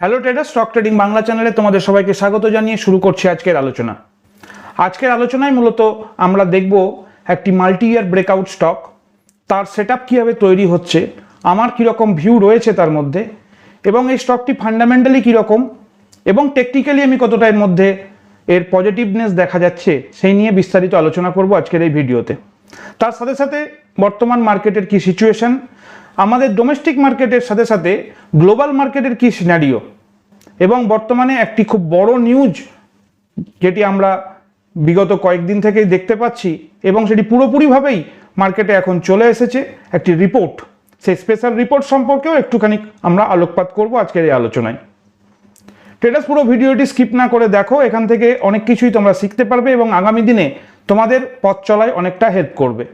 Hello trader, stock trading Bangla চ্যানেলে তোমাদের সবাইকে স্বাগত জানিয়ে শুরু করছি আজকের আলোচনা। আজকের আলোচনায় মূলত আমরা দেখব একটি মাল্টি ইয়ার ব্রেকআউট স্টক, তার সেটআপ কীভাবে তৈরি হচ্ছে, আমার কীরকম ভিউ রয়েছে তার মধ্যে, এবং এই স্টকটি ফান্ডামেন্টালি কীরকম এবং টেকনিক্যালি আমি কতটা এর মধ্যে এর পজিটিভনেস দেখা যাচ্ছে সেই নিয়ে বিস্তারিত আলোচনা করব আজকের এই ভিডিওতে। তার সাথে সাথে বর্তমান মার্কেটের কি সিচুয়েশন, আমাদের ডোমেস্টিক মার্কেটের সাথে সাথে গ্লোবাল মার্কেটের কি সিনারিও, এবং বর্তমানে একটি খুব বড় নিউজ যেটি আমরা বিগত কয়েকদিন থেকেই দেখতে পাচ্ছি এবং সেটি পুরোপুরিভাবেই মার্কেটে এখন চলে এসেছে, একটি রিপোর্ট। সেই স্পেশাল রিপোর্ট সম্পর্কেও একটুখানি আমরা আলোকপাত করব আজকের এই আলোচনায়। ট্রেডার্স, পুরো ভিডিওটি স্কিপ না করে দেখো, এখান থেকে অনেক কিছুই তোমরা শিখতে পারবে এবং আগামী দিনে তোমাদের পথ চলায় অনেকটা হেল্প করবে।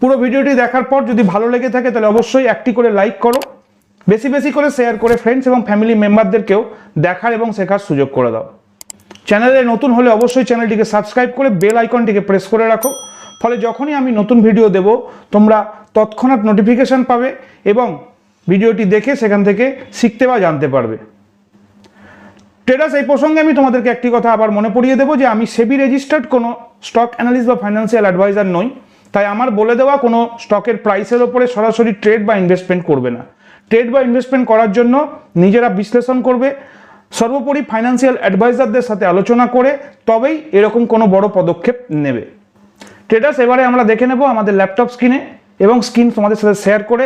পুরো ভিডিওটি দেখার পর যদি ভালো লেগে থাকে তাহলে অবশ্যই একটি করে লাইক করো, বেশি বেশি করে শেয়ার করে ফ্রেন্ডস এবং ফ্যামিলি মেম্বারদেরকেও দেখার এবং শেখার সুযোগ করে দাও। চ্যানেলে নতুন হলে অবশ্যই চ্যানেলটিকে সাবস্ক্রাইব করে বেল আইকনটিকে প্রেস করে রাখো, ফলে যখনই আমি নতুন ভিডিও দেব তোমরা তৎক্ষণাৎ নোটিফিকেশান পাবে এবং ভিডিওটি দেখে সেখান থেকে শিখতে বা জানতে পারবে। ট্রেডার্স, এই প্রসঙ্গে আমি তোমাদেরকে একটি কথা আবার মনে পড়িয়ে দেবো যে আমি সেবি রেজিস্টার্ড কোনো স্টক অ্যানালিস্ট বা ফাইন্যান্সিয়াল অ্যাডভাইজার নই, তাই আমার বলে দেওয়া কোনো স্টকের প্রাইসের ওপরে সরাসরি ট্রেড বা ইনভেস্টমেন্ট করবে না। ট্রেড বা ইনভেস্টমেন্ট করার জন্য নিজেরা বিশ্লেষণ করবে, সর্বোপরি ফাইন্যান্সিয়াল অ্যাডভাইজারদের সাথে আলোচনা করে তবেই এরকম কোনো বড় পদক্ষেপ নেবে। ট্রেডার্স, এবারে আমরা দেখে নেব আমাদের ল্যাপটপ স্ক্রিনে এবং স্ক্রিন তোমাদের সাথে শেয়ার করে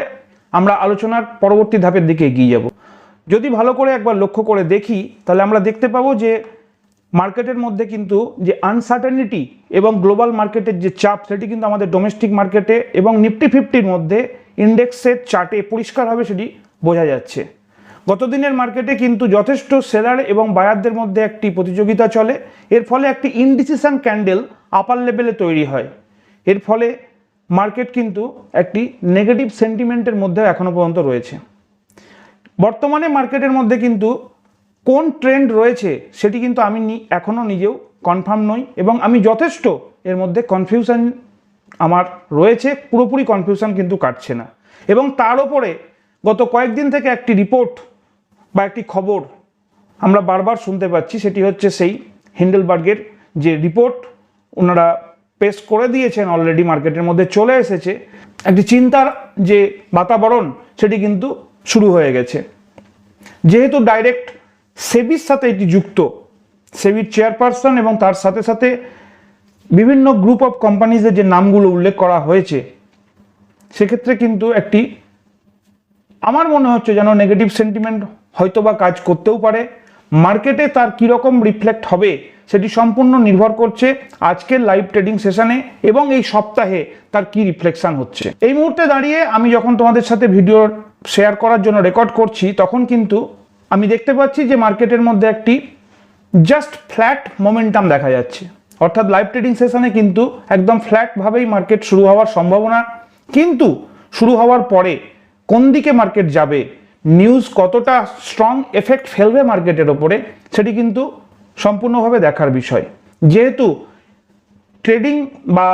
আমরা আলোচনার পরবর্তী ধাপের দিকে এগিয়ে যাব। যদি ভালো করে একবার লক্ষ্য করে দেখি তাহলে আমরা দেখতে পাবো যে মার্কেটের মধ্যে কিন্তু যে আনসার্টেনিটি এবং গ্লোবাল মার্কেটের যে চাপ সেটি কিন্তু আমাদের ডোমেস্টিক মার্কেটে এবং নিফটি 50-র মধ্যে ইন্ডেক্সের চার্টে পরিষ্কারভাবে সেটি বোঝা যাচ্ছে। গত দিনের মার্কেটে কিন্তু যথেষ্ট সেলার এবং বায়ারদের মধ্যে একটি প্রতিযোগিতা চলে, এর ফলে একটি ইনডিসিশন ক্যান্ডেল আপার লেভেলে তৈরি হয়। এর ফলে মার্কেট কিন্তু একটি নেগেটিভ সেন্টিমেন্টের মধ্যে এখনো পর্যন্ত রয়েছে। বর্তমানে মার্কেটের মধ্যে কিন্তু কোন ট্রেন্ড রয়েছে সেটি কিন্তু আমি এখনও নিজেও কনফার্ম নই এবং আমি যথেষ্ট এর মধ্যে কনফিউশন আমার রয়েছে, পুরোপুরি কনফিউশন কিন্তু কাটছে না। এবং তার ওপরে গত কয়েকদিন থেকে একটি রিপোর্ট বা একটি খবর আমরা বারবার শুনতে পাচ্ছি, সেটি হচ্ছে সেই হিন্ডেলবার্গের যে রিপোর্ট ওনারা পেশ করে দিয়েছেন, অলরেডি মার্কেটের মধ্যে চলে এসেছে। একটি চিন্তার যে বাতাবরণ সেটি কিন্তু শুরু হয়ে গেছে, যেহেতু ডাইরেক্ট সেবির সাথে এটি যুক্ত, সেবির চেয়ারপারসন এবং তার সাথে সাথে বিভিন্ন গ্রুপ অফ কোম্পানিজের যে নামগুলো উল্লেখ করা হয়েছে, সেক্ষেত্রে কিন্তু একটি আমার মনে হচ্ছে যেন নেগেটিভ সেন্টিমেন্ট হয়তো বা কাজ করতেও পারে। মার্কেটে তার কীরকম রিফ্লেক্ট হবে সেটি সম্পূর্ণ নির্ভর করছে আজকের লাইভ ট্রেডিং সেশনে এবং এই সপ্তাহে তার কি রিফ্লেকশন হচ্ছে। এই মুহূর্তে দাঁড়িয়ে আমি যখন তোমাদের সাথে ভিডিও শেয়ার করার জন্য রেকর্ড করছি তখন কিন্তু আমি দেখতে পাচ্ছি যে মার্কেটের মধ্যে একটি জাস্ট ফ্ল্যাট মোমেন্টাম দেখা যাচ্ছে, অর্থাৎ লাইভ ট্রেডিং সেশনে কিন্তু একদম ফ্ল্যাটভাবেই মার্কেট শুরু হওয়ার সম্ভাবনা, কিন্তু শুরু হওয়ার পরে কোন দিকে মার্কেট যাবে, নিউজ কতটা স্ট্রং এফেক্ট ফেলবে মার্কেটের ওপরে, সেটি কিন্তু সম্পূর্ণভাবে দেখার বিষয়। যেহেতু ট্রেডিং বা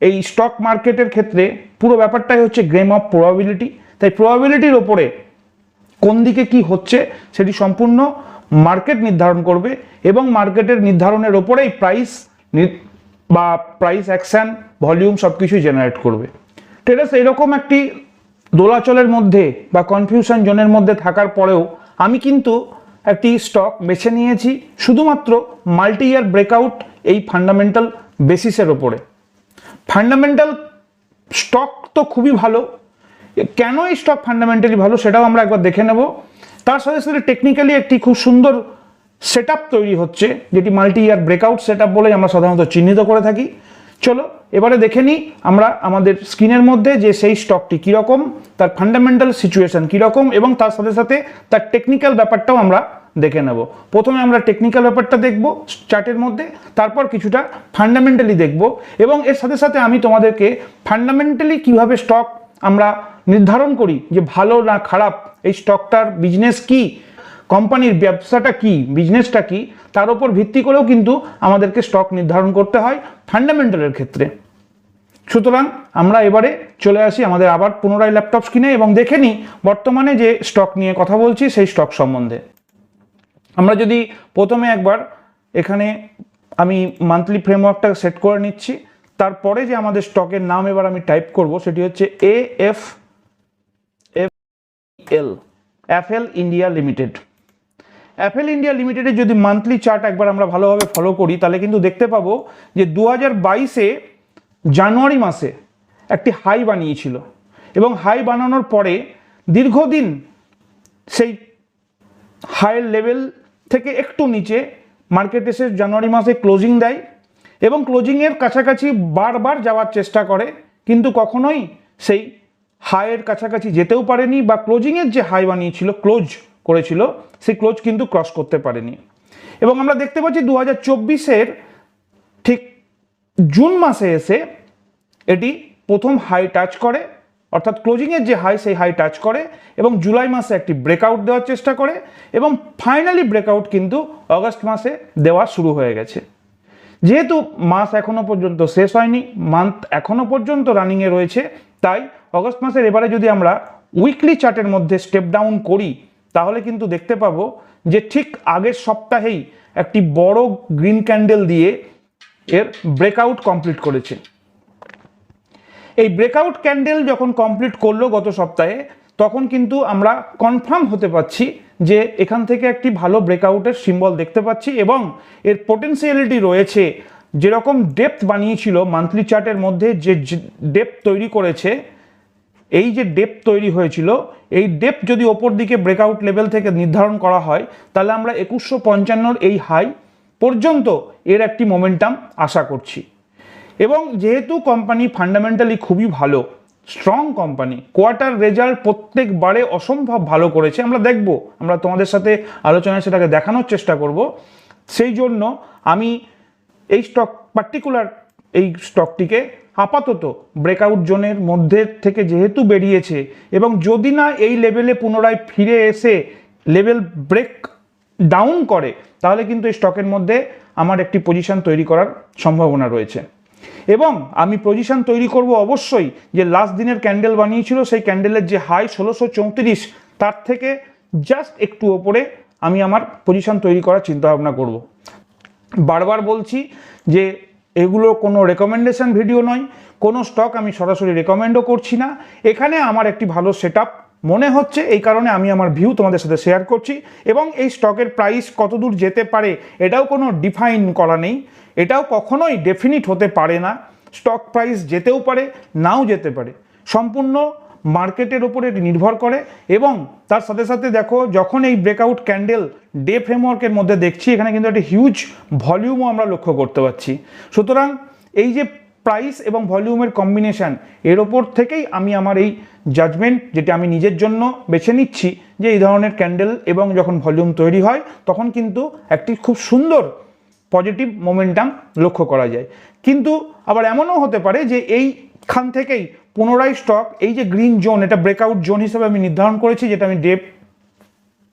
এই স্টক মার্কেটের ক্ষেত্রে পুরো ব্যাপারটাই হচ্ছে গেম অফ প্রবাবিলিটি, তাই প্রবাবিলিটির ওপরে কোন দিকে কি হচ্ছে সেটি সম্পূর্ণ মার্কেট নির্ধারণ করবে এবং মার্কেটের নির্ধারণের ওপরেই প্রাইস বা প্রাইস অ্যাকশন, ভলিউম সব কিছুই জেনারেট করবে। ট্রেডার্স, এরকম একটি দোলাচলের মধ্যে বা কনফিউশন জোনের মধ্যে থাকার পরেও আমি কিন্তু একটি স্টক বেছে নিয়েছি শুধুমাত্র মাল্টি ইয়ার ব্রেকআউট এই ফান্ডামেন্টাল বেসিসের ওপরে। ফান্ডামেন্টাল স্টক তো খুবই ভালো, কেন এই স্টক ফান্ডামেন্টালি ভালো সেটাও আমরা একবার দেখে নেব। তার সাথে সাথে টেকনিক্যালি একটি খুব সুন্দর সেটআপ তৈরি হচ্ছে, যেটি মাল্টি ইয়ার ব্রেকআউট সেটআপ বলেই আমরা সাধারণত চিহ্নিত করে থাকি। চলো এবারে দেখে নিই আমরা আমাদের স্ক্রিনের মধ্যে যে সেই স্টকটি কীরকম, তার ফান্ডামেন্টাল সিচুয়েশন কীরকম এবং তার সাথে সাথে তার টেকনিক্যাল ব্যাপারটাও আমরা দেখে নেব। প্রথমে আমরা টেকনিক্যাল ব্যাপারটা দেখব চার্টের মধ্যে, তারপর কিছুটা ফান্ডামেন্টালি দেখব এবং এর সাথে সাথে আমি তোমাদেরকে ফান্ডামেন্টালি কিভাবে স্টক আমরা নির্ধারণ করি যে ভালো না খারাপ, এই স্টকটার বিজনেস কি, কোম্পানির ব্যবসাটা কি, বিজনেসটা কি, তার উপর ভিত্তি করেও কিন্তু আমাদেরকে স্টক নির্ধারণ করতে হয় ফান্ডামেন্টালের ক্ষেত্রে। সুতরাং আমরা এবারে চলে আসি আমাদের আবার পুনরায় ল্যাপটপ স্ক্রিনে এবং দেখে নিই বর্তমানে যে স্টক নিয়ে কথা বলছি সেই স্টক সম্বন্ধে। আমরা যদি প্রথমে একবার এখানে আমি মান্থলি ফ্রেমওয়ার্কটা সেট করে নিচ্ছি, তারপরে যে আমাদের স্টকের নাম এবার আমি টাইপ করব সেটি হচ্ছে AFL India limited. Apple India লিমিটেডের যদি মান্থলি চার্ট একবার আমরা ভালোভাবে ফলো করি তাহলে কিন্তু দেখতে পাবো যে 2022-এ জানুয়ারি মাসে একটি হাই বানিয়েছিল এবং হাই বানানোর পরে দীর্ঘদিন সেই হাইয়ের লেভেল থেকে একটু নিচে মার্কেট এসে জানুয়ারি মাসে ক্লোজিং দেয় এবং ক্লোজিংয়ের কাছাকাছি বারবার যাওয়ার চেষ্টা করে, কিন্তু কখনোই সেই হাইয়ের কাছাকাছি যেতেও পারেনি বা ক্লোজিংয়ের যে হাই বানিয়েছিল ক্লোজ করেছিল সেই ক্লোজ কিন্তু ক্রস করতে পারেনি। এবং আমরা দেখতে পাচ্ছি 2024-এর ঠিক জুন মাসে এসে এটি প্রথম হাই টাচ করে, অর্থাৎ ক্লোজিংয়ের যে হাই সেই হাই টাচ করে এবং জুলাই মাসে একটি ব্রেকআউট দেওয়ার চেষ্টা করে এবং ফাইনালি ব্রেকআউট কিন্তু অগস্ট মাসে দেওয়া শুরু হয়ে গেছে। যেহেতু মাস এখনো পর্যন্ত শেষ হয়নি, মান্থ এখনো পর্যন্ত রানিংয়ে রয়েছে, তাই অগস্ট মাসের এবারে যদি আমরা উইকলি চার্টের মধ্যে স্টেপ ডাউন করি তাহলে কিন্তু দেখতে পাবো যে ঠিক আগের সপ্তাহেই একটি বড় গ্রিন ক্যান্ডেল দিয়ে এর ব্রেকআউট কমপ্লিট করেছে। এই ব্রেকআউট ক্যান্ডেল যখন কমপ্লিট করলো গত সপ্তাহে, তখন কিন্তু আমরা কনফার্ম হতে পারছি যে এখান থেকে একটি ভালো ব্রেকআউটের সিম্বল দেখতে পাচ্ছি এবং এর পোটেন্সিয়ালিটি রয়েছে। যেরকম ডেপথ বানিয়েছিল মান্থলি চার্টের মধ্যে, যে ডেপথ তৈরি করেছে, এই যে ডেপথ তৈরি হয়েছিল, এই ডেপথ যদি ওপর দিকে ব্রেকআউট লেভেল থেকে নির্ধারণ করা হয় তাহলে আমরা 2155 এই হাই পর্যন্ত এর একটি মোমেন্টাম আশা করছি। এবং যেহেতু কোম্পানি ফান্ডামেন্টালি খুবই ভালো, স্ট্রং কোম্পানি, কোয়ার্টার রেজাল্ট প্রত্যেকবারে অসম্ভব ভালো করেছে, আমরা দেখব, আমরা তোমাদের সাথে আলোচনায় সেটাকে দেখানোর চেষ্টা করব। সেই জন্য আমি এই পার্টিকুলার স্টকটিকে আপাতত ব্রেকআউট জোনের মধ্যে থেকে যেহেতু বেরিয়েছে এবং যদি না এই লেভেলে পুনরায় ফিরে এসে লেভেল ব্রেক ডাউন করে তাহলে কিন্তু এই স্টকের মধ্যে আমার একটি পজিশন তৈরি করার সম্ভাবনা রয়েছে। এবং আমি পজিশন তৈরি করব অবশ্যই যে লাস্ট দিনের ক্যান্ডেল বানিয়েছিল সেই ক্যান্ডেলের যে হাই 1634, তার থেকে জাস্ট একটু ওপরে আমি আমার পজিশন তৈরি করার চিন্তাভাবনা করব। বারবার বলছি যে এগুলো কোনো রেকমেন্ডেশন ভিডিও নয়, কোনো স্টক আমি সরাসরি রেকমেন্ডও করছি না। এখানে আমার একটি ভালো সেটআপ মনে হচ্ছে, এই কারণে আমি আমার ভিউ তোমাদের সাথে শেয়ার করছি। এবং এই স্টকের প্রাইস কতদূর যেতে পারে এটাও কোনো ডিফাইন করা নেই, এটাও কখনোই ডেফিনিট হতে পারে না। স্টক প্রাইস যেতেও পারে, নাও যেতে পারে, সম্পূর্ণ মার্কেটের ওপরে নির্ভর করে। এবং তার সাথে সাথে দেখো, যখন এই ব্রেকআউট ক্যান্ডেল ডে ফ্রেমওয়ার্কের মধ্যে দেখছি, এখানে কিন্তু একটা হিউজ ভলিউমও আমরা লক্ষ্য করতে পারছি। সুতরাং এই যে প্রাইস এবং ভলিউমের কম্বিনেশান, এর ওপর থেকেই আমি আমার এই জাজমেন্ট, যেটা আমি নিজের জন্য বেছে নিচ্ছি, যে এই ধরনের ক্যান্ডেল এবং যখন ভলিউম তৈরি হয় তখন কিন্তু একটি খুব সুন্দর পজিটিভ মোমেন্টাম লক্ষ্য করা যায়। কিন্তু আবার এমনও হতে পারে যে এইখান থেকেই পুনরায় স্টক, এই যে গ্রিন জোন, এটা ব্রেকআউট জোন হিসেবে আমি নির্ধারণ করেছি, যেটা আমি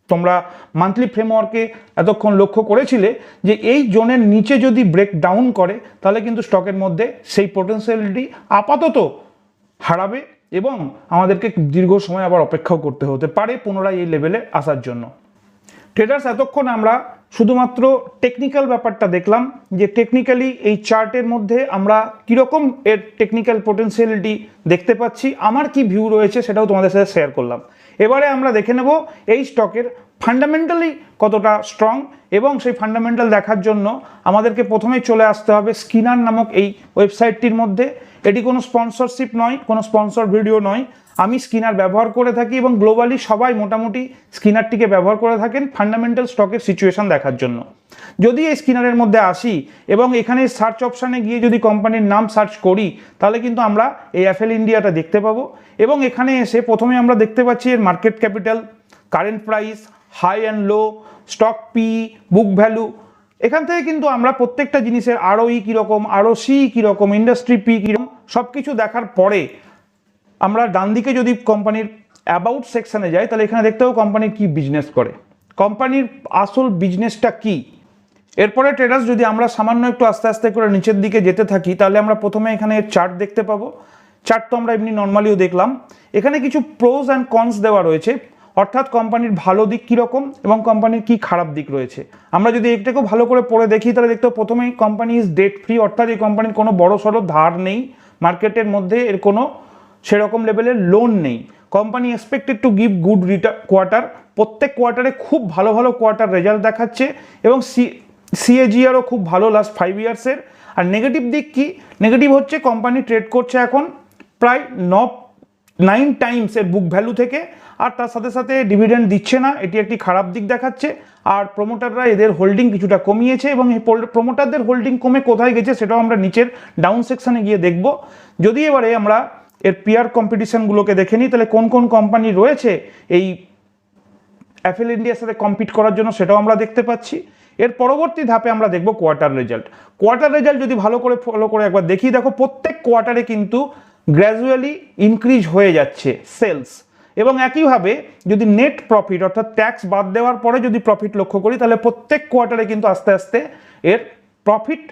তোমরা মান্থলি ফ্রেমওয়ার্কে এতক্ষণ লক্ষ্য করেছিলে, যে এই জোনের নিচে যদি ব্রেক ডাউন করে তাহলে কিন্তু স্টকের মধ্যে সেই পোটেন্সিয়ালিটি আপাতত হারাবে এবং আমাদেরকে দীর্ঘ সময় আবার অপেক্ষাও করতে হতে পারে পুনরায় এই লেভেলে আসার জন্য। ট্রেডার্স, এতক্ষণ আমরা শুধুমাত্র টেকনিক্যাল ব্যাপারটা দেখলাম, যে টেকনিক্যালি এই চার্টের মধ্যে আমরা কীরকম এর টেকনিক্যাল পোটেন্সিয়ালিটি দেখতে পাচ্ছি, আমার কি ভিউ রয়েছে সেটাও তোমাদের সাথে শেয়ার করলাম। এবারে আমরা দেখে নেব এই স্টকের ফান্ডামেন্টালি কতটা স্ট্রং, এবং সেই ফান্ডামেন্টাল দেখার জন্য আমাদেরকে প্রথমেই চলে আসতে হবে স্কিনার নামক এই ওয়েবসাইটটির মধ্যে। এটি কোনো স্পন্সরশিপ নয়, কোনো স্পন্সর ভিডিও নয়, আমি স্কিনার ব্যবহার করে থাকি এবং গ্লোবালি সবাই মোটামুটি স্কিনারটিকে ব্যবহার করে থাকেন ফান্ডামেন্টাল স্টকের সিচুয়েশন দেখার জন্য। যদি এই স্কিনারের মধ্যে আসি এবং এখানে সার্চ অপশানে গিয়ে যদি কোম্পানির নাম সার্চ করি তাহলে কিন্তু আমরা এই অ্যাপেল ইন্ডিয়াটা দেখতে পাবো। এবং এখানে এসে প্রথমে আমরা দেখতে পাচ্ছি এর market capital, current price, high and low, stock P, book value. এখান থেকে কিন্তু আমরা প্রত্যেকটা জিনিসের ROE কীরকম, ROC কীরকম, ইন্ডাস্ট্রি পি কীরকম, সব কিছু দেখার পরে আমরা ডান দিকে যদি কোম্পানির অ্যাবাউট সেকশানে যাই তাহলে এখানে দেখতে পাবো কোম্পানি কি বিজনেস করে, কোম্পানির আসল বিজনেসটা কি। এরপরে ট্রেডার্স, যদি আমরা সামান্য একটু আস্তে আস্তে করে নিচের দিকে যেতে থাকি তাহলে আমরা প্রথমে এখানে চার্ট দেখতে পাবো। চার্ট তো আমরা এমনি নর্মালিও দেখলাম, এখানে কিছু প্রোজ অ্যান্ড কনস দেওয়া রয়েছে। অর্থাৎ কোম্পানির ভালো দিক কীরকম এবং কোম্পানির কী খারাপ দিক রয়েছে। আমরা যদি একটাকেও ভালো করে পড়ে দেখি তাহলে দেখতে প্রথমেই কোম্পানি ইজ ডেট ফ্রি, অর্থাৎ এই কোম্পানির কোনো বড় সড়ো ধার নেই, মার্কেটের মধ্যে এর কোনো সেরকম লেভেলের লোন নেই। Company expected to give good quarter, প্রত্যেক কোয়ার্টারে খুব ভালো ভালো কোয়ার্টার রেজাল্ট দেখাচ্ছে এবং সিএজিআরও খুব ভালো লাস্ট 5 ইয়ার্সের। আর নেগেটিভ দিক কি? নেগেটিভ হচ্ছে কোম্পানি ট্রেড করছে এখন প্রায় 9 টাইমস এর বুক ভ্যালু থেকে, আর তার সাথে সাথে ডিভিডেন্ড দিচ্ছে না, এটি একটি খারাপ দিক দেখাচ্ছে। আর প্রমোটাররা এদের হোল্ডিং কিছুটা কমিয়েছে এবং এই প্রমোটারদের হোল্ডিং কমে কোথায় গেছে সেটাও আমরা নিচের ডাউন সেকশনে গিয়ে দেখব। যদি এবারে আমরা এর পিয়ার কম্পিটিশনগুলোকে দেখে নিই তাহলে কোন কোন কোম্পানি রয়েছে এই অ্যাপেল ইন্ডিয়ার সাথে কম্পিট করার জন্য সেটাও আমরা দেখতে পাচ্ছি। এর পরবর্তী ধাপে আমরা দেখব কোয়ার্টার রেজাল্ট। কোয়ার্টার রেজাল্ট যদি ভালো করে ফলো করে একবার দেখি, দেখো প্রত্যেক কোয়ার্টারে কিন্তু গ্র্যাজুয়ালি ইনক্রিজ হয়ে যাচ্ছে সেলস, এবং একইভাবে যদি নেট প্রফিট অর্থাৎ ট্যাক্স বাদ দেওয়ার পরে যদি প্রফিট লক্ষ্য করি তাহলে প্রত্যেক কোয়ার্টারে কিন্তু আস্তে আস্তে এর প্রফিট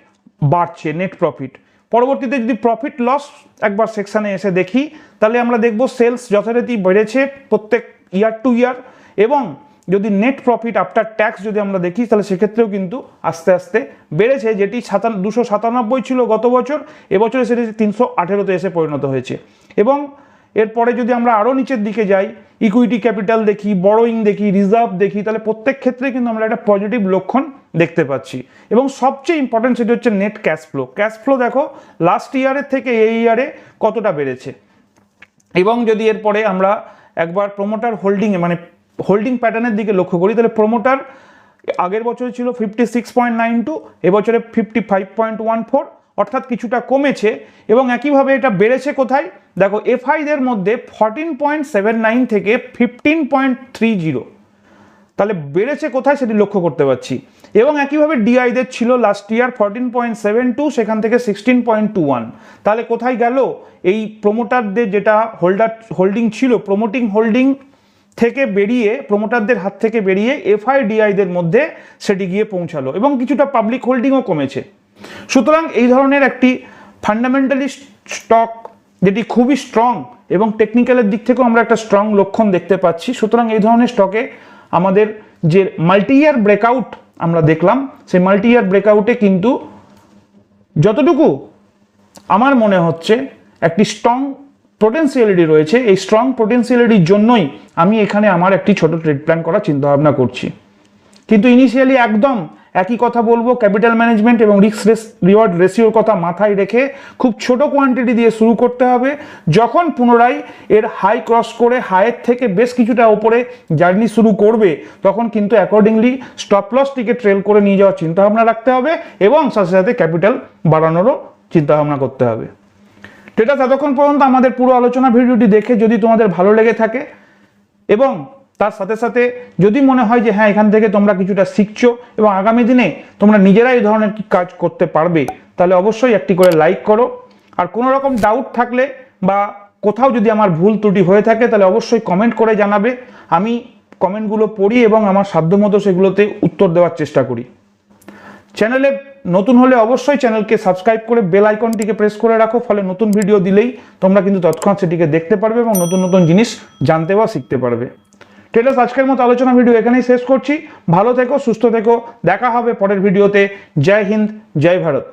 বাড়ছে, নেট প্রফিট। পরবর্তীতে যদি প্রফিট লস একবার সেকশানে এসে দেখি তাহলে আমরা দেখব সেলস যথারীতি বেড়েছে প্রত্যেক ইয়ার টু ইয়ার, এবং যদি নেট প্রফিট আফটার ট্যাক্স যদি আমরা দেখি তাহলে সেক্ষেত্রেও কিন্তু আস্তে আস্তে বেড়েছে, যেটি 297 ছিল গত বছর, এবছরে সেটি 318-তে এসে পরিণত হয়েছে। এবং এরপরে যদি আমরা আরও নিচের দিকে যাই, ইকুইটি ক্যাপিটাল দেখি, বড়োইং দেখি, রিজার্ভ দেখি, তাহলে প্রত্যেক ক্ষেত্রে কিন্তু আমরা একটা পজিটিভ লক্ষণ দেখতে পাচ্ছি। এবং সবচেয়ে ইম্পর্টেন্ট সেটি হচ্ছে net cash flow. Cash flow দেখো লাস্ট ইয়ারের থেকে এই ইয়ারে কতটা বেড়েছে। এবং যদি এরপরে আমরা একবার প্রমোটার হোল্ডিংয়ে মানে হোল্ডিং প্যাটার্নের দিকে লক্ষ্য করি তাহলে প্রমোটার আগের বছরে ছিল 56.92, এবছরে 55.14, অর্থাৎ কিছুটা কমেছে। এবং একইভাবে এটা বেড়েছে কোথায় দেখো, এফআইদের মধ্যে 14.79 থেকে 15.30, তাহলে বেড়েছে কোথায় সেটি লক্ষ্য করতে পারছি। এবং একইভাবে ডিআইদের ছিল লাস্ট ইয়ার 14.72, সেখান থেকে 16.21, তাহলে কোথায় গেল এই প্রমোটারদের যেটা হোল্ডিং ছিল, প্রমোটিং হোল্ডিং থেকে বেরিয়ে প্রমোটারদের হাত থেকে বেরিয়ে এফআইডিআইদের মধ্যে সেটি গিয়ে পৌঁছালো, এবং কিছুটা পাবলিক হোল্ডিংও কমেছে। সুতরাং এই ধরনের একটি ফান্ডামেন্টালি স্টক যেটি খুবই স্ট্রং এবং টেকনিক্যালের দিক থেকেও আমরা একটা স্ট্রং লক্ষণ দেখতে পাচ্ছি। সুতরাং এই ধরনের স্টকে আমাদের যে মাল্টি ইয়ার ব্রেকআউট আমরা দেখলাম, সেই মাল্টি ইয়ার ব্রেকআউটে কিন্তু যতটুকু আমার মনে হচ্ছে একটি স্ট্রং পোটেন্সিয়ালিটি রয়েছে। এই স্ট্রং পোটেন্সিয়ালিটির জন্যই আমি এখানে আমার একটি ছোট ট্রেড প্ল্যান করার চিন্তাভাবনা করছি। কিন্তু ইনিশিয়ালি একদম একই কথা বলবো, ক্যাপিটাল ম্যানেজমেন্ট এবং রিস্ক রিওয়ার্ড রেশিওর কথা মাথায় রেখে খুব ছোট কোয়ান্টিটি দিয়ে শুরু করতে হবে। যখন পুনরায় এর হাই ক্রস করে হাইয়ের থেকে বেশ কিছুটা ওপরে জার্নি শুরু করবে তখন কিন্তু অ্যাকর্ডিংলি স্টপ লসটিকে ট্রেল করে নিয়ে যাওয়ার চিন্তাভাবনা রাখতে হবে এবং সাথে সাথে ক্যাপিটাল বাড়ানোরও চিন্তাভাবনা করতে হবে। সেটা ততক্ষণ পর্যন্ত আমাদের পুরো আলোচনা ভিডিওটি দেখে যদি তোমাদের ভালো লেগে থাকে এবং তার সাথে সাথে যদি মনে হয় যে হ্যাঁ এখান থেকে তোমরা কিছুটা শিখছো এবং আগামী দিনে তোমরা নিজেরাই এই ধরনের কাজ করতে পারবে, তাহলে অবশ্যই একটি করে লাইক করো। আর কোনো রকম ডাউট থাকলে বা কোথাও যদি আমার ভুল ত্রুটি হয়ে থাকে তাহলে অবশ্যই কমেন্ট করে জানাবে। আমি কমেন্টগুলো পড়ি এবং আমার সাধ্যমতো সেগুলোতে উত্তর দেওয়ার চেষ্টা করি। চ্যানেলে নতুন হলে অবশ্যই চ্যানেলকে সাবস্ক্রাইব করে বেল আইকনটিকে প্রেস করে রাখো, ফলে নতুন ভিডিও দিলেই তোমরা কিন্তু তৎক্ষণাৎ সেটিকে দেখতে পারবে এবং নতুন নতুন জিনিস জানতে বা শিখতে পারবে। ট্রেডার্স, আজকের মতো আলোচনা ভিডিও এখানেই শেষ করছি। ভালো থেকো, সুস্থ থেকো, দেখা হবে পরের ভিডিওতে। জয় হিন্দ, জয় ভারত।